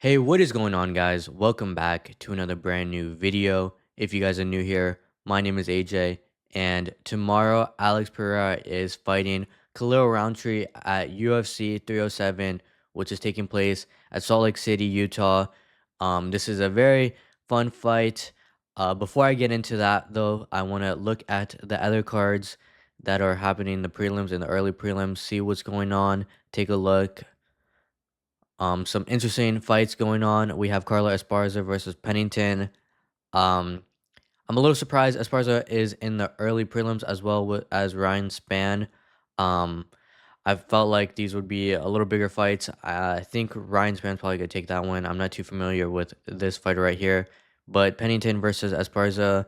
Hey, what is going on, guys? Welcome back to another brand new video. If you guys are new here, my name is AJ, and tomorrow Alex Pereira is fighting Khalil Rountree at UFC 307, which is taking place at Salt Lake City, Utah. This is a very fun fight. Before I get into that, though, I want to look at the other cards that are happening in the prelims and the early prelims, see what's going on, take a look. Some interesting fights going on. We have Carla Esparza versus Pennington. Um, I'm a little surprised Esparza is in the early prelims as well as Ryan Spann. Um, I felt like these would be a little bigger fights. I think Ryan Spann's probably gonna take that one. I'm not too familiar with this fighter right here, but Pennington versus Esparza,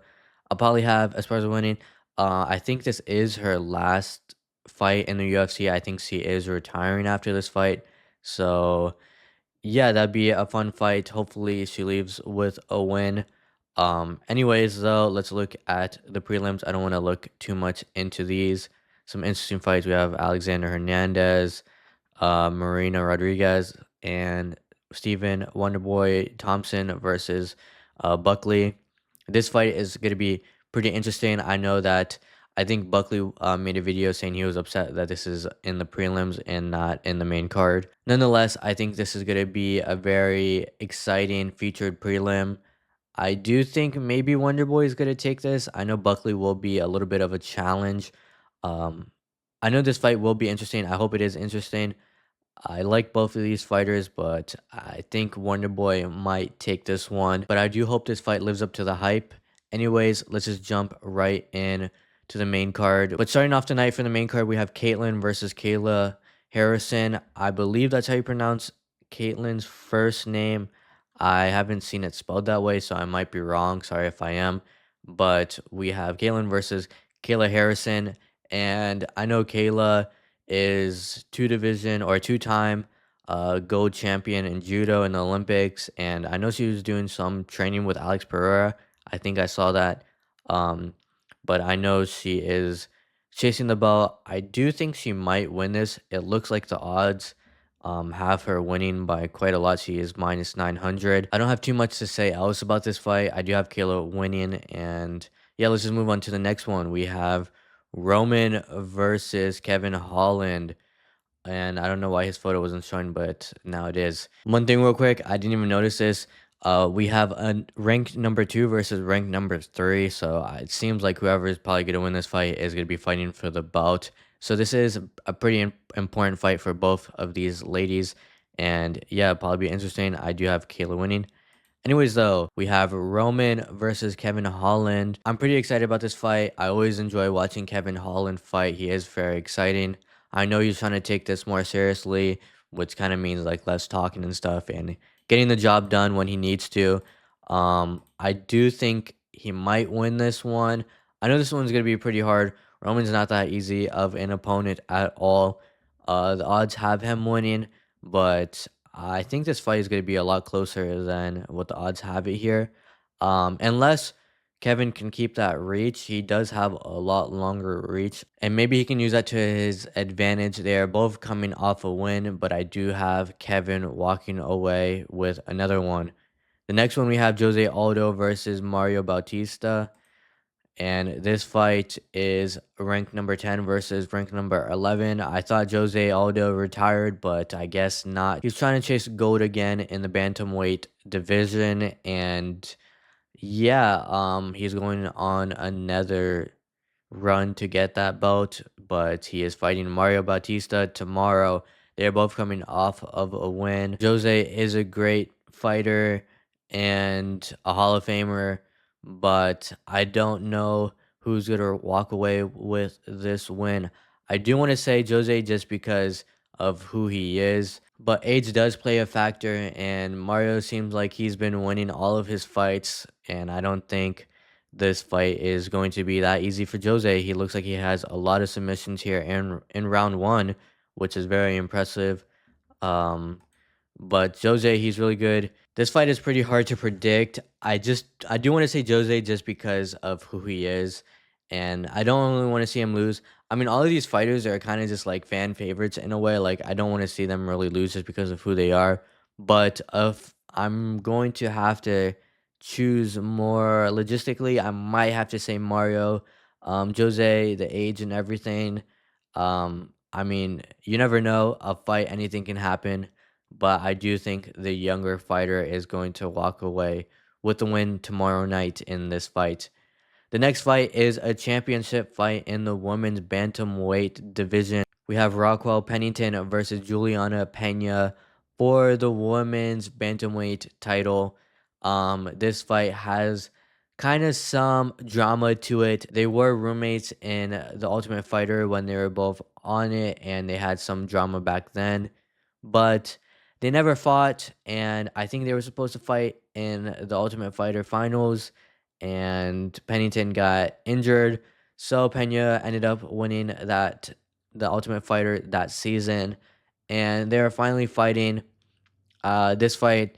I'll probably have Esparza winning. I think this is her last fight in the UFC. I think she is retiring after this fight. So yeah, that'd be a fun fight. Hopefully, she leaves with a win. Anyways, though, let's look at the prelims. I don't want to look too much into these. Some interesting fights. We have Alexander Hernandez, Marina Rodriguez, and Stephen Wonderboy Thompson versus Buckley. This fight is going to be pretty interesting. I think Buckley made a video saying he was upset that this is in the prelims and not in the main card. Nonetheless, I think this is going to be a very exciting featured prelim. I do think maybe Wonderboy is going to take this. I know Buckley will be a little bit of a challenge. Um, I know this fight will be interesting. I hope it is interesting. I like both of these fighters, but I think Wonderboy might take this one. But I do hope this fight lives up to the hype. Anyways, let's just jump right in to the main card. But starting off tonight for the main card, we have Caitlin versus Kayla Harrison. I believe that's how you pronounce Caitlin's first name. I haven't seen it spelled that way, so I might be wrong. Sorry if I am. But we have Caitlin versus Kayla Harrison. And I know Kayla is two-time gold champion in judo in the Olympics, and I know she was doing some training with Alex Pereira. I think I saw that. Um, but I know she is chasing the belt. I do think she might win this. It looks like the odds have her winning by quite a lot. She is minus 900. I don't have too much to say else about this fight. I do have Kayla winning, and yeah, let's just move on to the next one. We have Roman versus Kevin Holland. And I don't know why his photo wasn't showing, but now it is. One thing real quick, I didn't even notice this. We have a ranked number 2 versus ranked number 3. So it seems like whoever is probably going to win this fight is going to be fighting for the belt. So this is a pretty important fight for both of these ladies. And yeah, probably be interesting. I do have Kayla winning. Anyways, though, we have Roman versus Kevin Holland. I'm pretty excited about this fight. I always enjoy watching Kevin Holland fight. He is very exciting. I know he's trying to take this more seriously, which kind of means like less talking and stuff and getting the job done when he needs to. I do think he might win this one. I know this one's gonna be pretty hard. Roman's not that easy of an opponent at all. The odds have him winning, but I think this fight is gonna be a lot closer than what the odds have it here. Unless Kevin can keep that reach. He does have a lot longer reach, and maybe he can use that to his advantage. They are both coming off a win, but I do have Kevin walking away with another one. The next one we have Jose Aldo versus Mario Bautista, and this fight is ranked number 10 versus ranked number 11. I thought Jose Aldo retired, but I guess not. He's trying to chase gold again in the bantamweight division, and yeah, he's going on another run to get that belt, but he is fighting Mario Bautista tomorrow. They're both coming off of a win. Jose is a great fighter and a Hall of Famer, but I don't know who's going to walk away with this win. I do want to say Jose just because of who he is, but age does play a factor, and Mario seems like he's been winning all of his fights, and I don't think this fight is going to be that easy for Jose. He looks like he has a lot of submissions here in round one, which is very impressive. Um, but Jose, he's really good. This fight is pretty hard to predict. I do want to say Jose just because of who he is, and I don't really want to see him lose. I mean, all of these fighters are kind of just like fan favorites in a way. Like I don't want to see them really lose just because of who they are. But I'm going to have to choose more logistically. I might have to say Mario, Jose, the age and everything. I mean, you never know. A fight, anything can happen, but I do think the younger fighter is going to walk away with the win tomorrow night in this fight. The next fight is a championship fight in the women's bantamweight division. We have Rockwell Pennington versus Juliana Pena for the women's bantamweight title. This fight has kind of some drama to it. They were roommates in The Ultimate Fighter when they were both on it, and they had some drama back then. But they never fought, and I think they were supposed to fight in the Ultimate Fighter finals, and Pennington got injured, so Pena ended up winning the Ultimate Fighter that season, and they're finally fighting. This fight,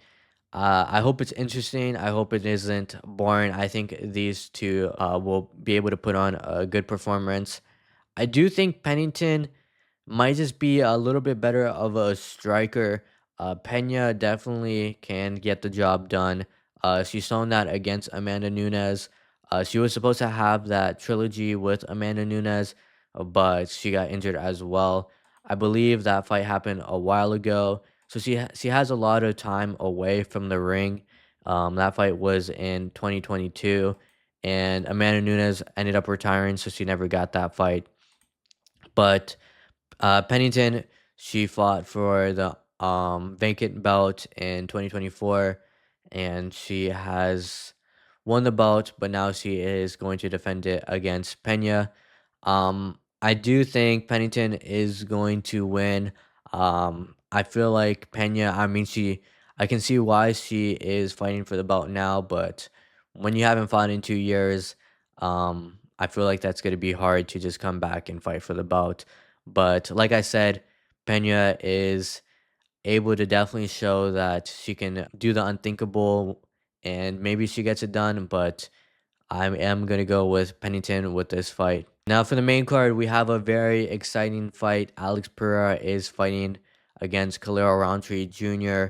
I hope it's interesting. I hope it isn't boring. I think these two will be able to put on a good performance. I do think Pennington might just be a little bit better of a striker. Pena definitely can get the job done. She's shown that against Amanda Nunes. She was supposed to have that trilogy with Amanda Nunes, but she got injured as well. I believe that fight happened a while ago, so she has a lot of time away from the ring. That fight was in 2022, and Amanda Nunes ended up retiring, so she never got that fight. But Pennington, she fought for the vacant belt in 2024, and she has won the belt, but now she is going to defend it against Pena. I do think Pennington is going to win. I feel like Pena, I mean, I can see why she is fighting for the belt now, but when you haven't fought in 2 years, I feel like that's going to be hard to just come back and fight for the belt. But like I said, Pena is able to definitely show that she can do the unthinkable, and maybe she gets it done, but I am going to go with Pennington with this fight. Now, for the main card, we have a very exciting fight. Alex Pereira is fighting against Khalil Rountree Jr.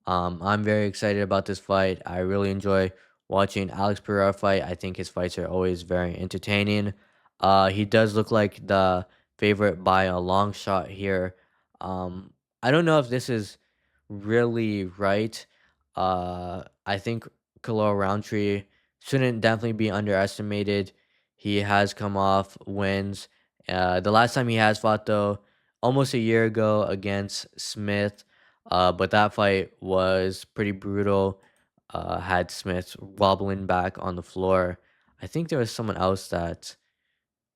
I'm very excited about this fight. I really enjoy watching Alex Pereira fight. I think his fights are always very entertaining. He does look like the favorite by a long shot here. Um, I don't know if this is really right. I think Khalil Rountree shouldn't definitely be underestimated. He has come off wins. The last time he has fought, though, almost a year ago against Smith, but that fight was pretty brutal. Had Smith wobbling back on the floor. I think there was someone else that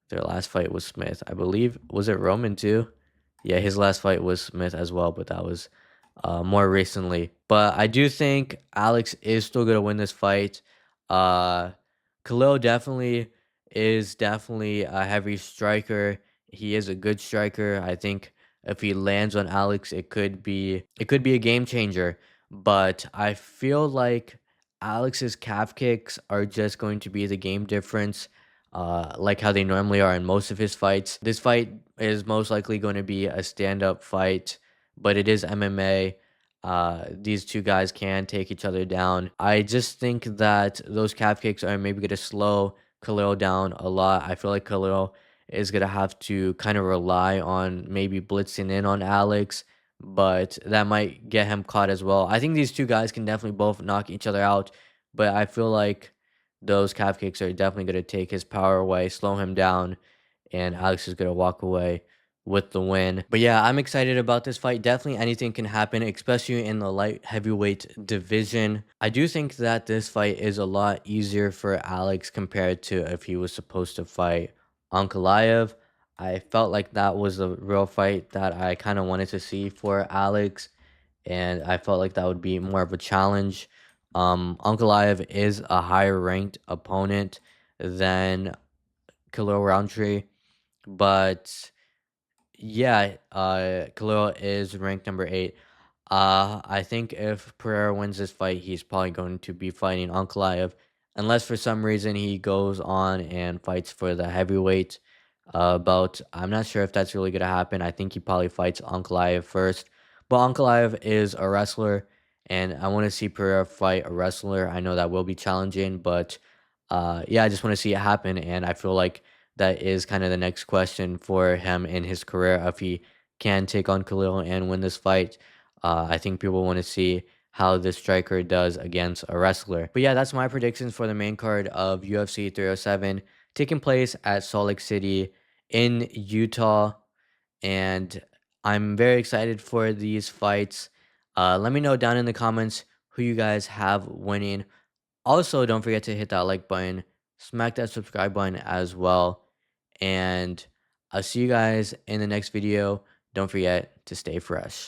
their last fight was Smith. I believe, was it Roman too? Yeah, his last fight was Smith as well, but that was more recently. But I do think Alex is still gonna win this fight. Uh, Khalil definitely a heavy striker. He is a good striker. I think if he lands on Alex, it could be a game changer. But I feel like Alex's calf kicks are just going to be the game difference. Like how they normally are in most of his fights. This fight is most likely going to be a stand-up fight, but it is MMA. These two guys can take each other down. I just think that those calf kicks are maybe going to slow Khalil down a lot. I feel like Khalil is going to have to kind of rely on maybe blitzing in on Alex, but that might get him caught as well. I think these two guys can definitely both knock each other out, but I feel like those calf kicks are definitely going to take his power away, slow him down, and Alex is going to walk away with the win. But yeah, I'm excited about this fight. Definitely anything can happen, especially in the light heavyweight division. I do think that this fight is a lot easier for Alex compared to if he was supposed to fight Ankalaev. I felt like that was the real fight that I kind of wanted to see for Alex, and I felt like that would be more of a challenge. Ankalaev is a higher ranked opponent than Khalil Roundtree, but yeah, Khalil is ranked number 8. I think if Pereira wins this fight, he's probably going to be fighting Ankalaev, unless for some reason he goes on and fights for the heavyweight belt. I'm not sure if that's really gonna happen. I think he probably fights Ankalaev first, but Ankalaev is a wrestler, and I want to see Pereira fight a wrestler. I know that will be challenging, but yeah, I just want to see it happen, and I feel like that is kind of the next question for him in his career if he can take on Khalil and win this fight. I think people want to see how this striker does against a wrestler. But yeah, that's my predictions for the main card of UFC 307 taking place at Salt Lake City in Utah, and I'm very excited for these fights. Let me know down in the comments who you guys have winning. Also, don't forget to hit that like button, smack that subscribe button as well, and I'll see you guys in the next video. Don't forget to stay fresh.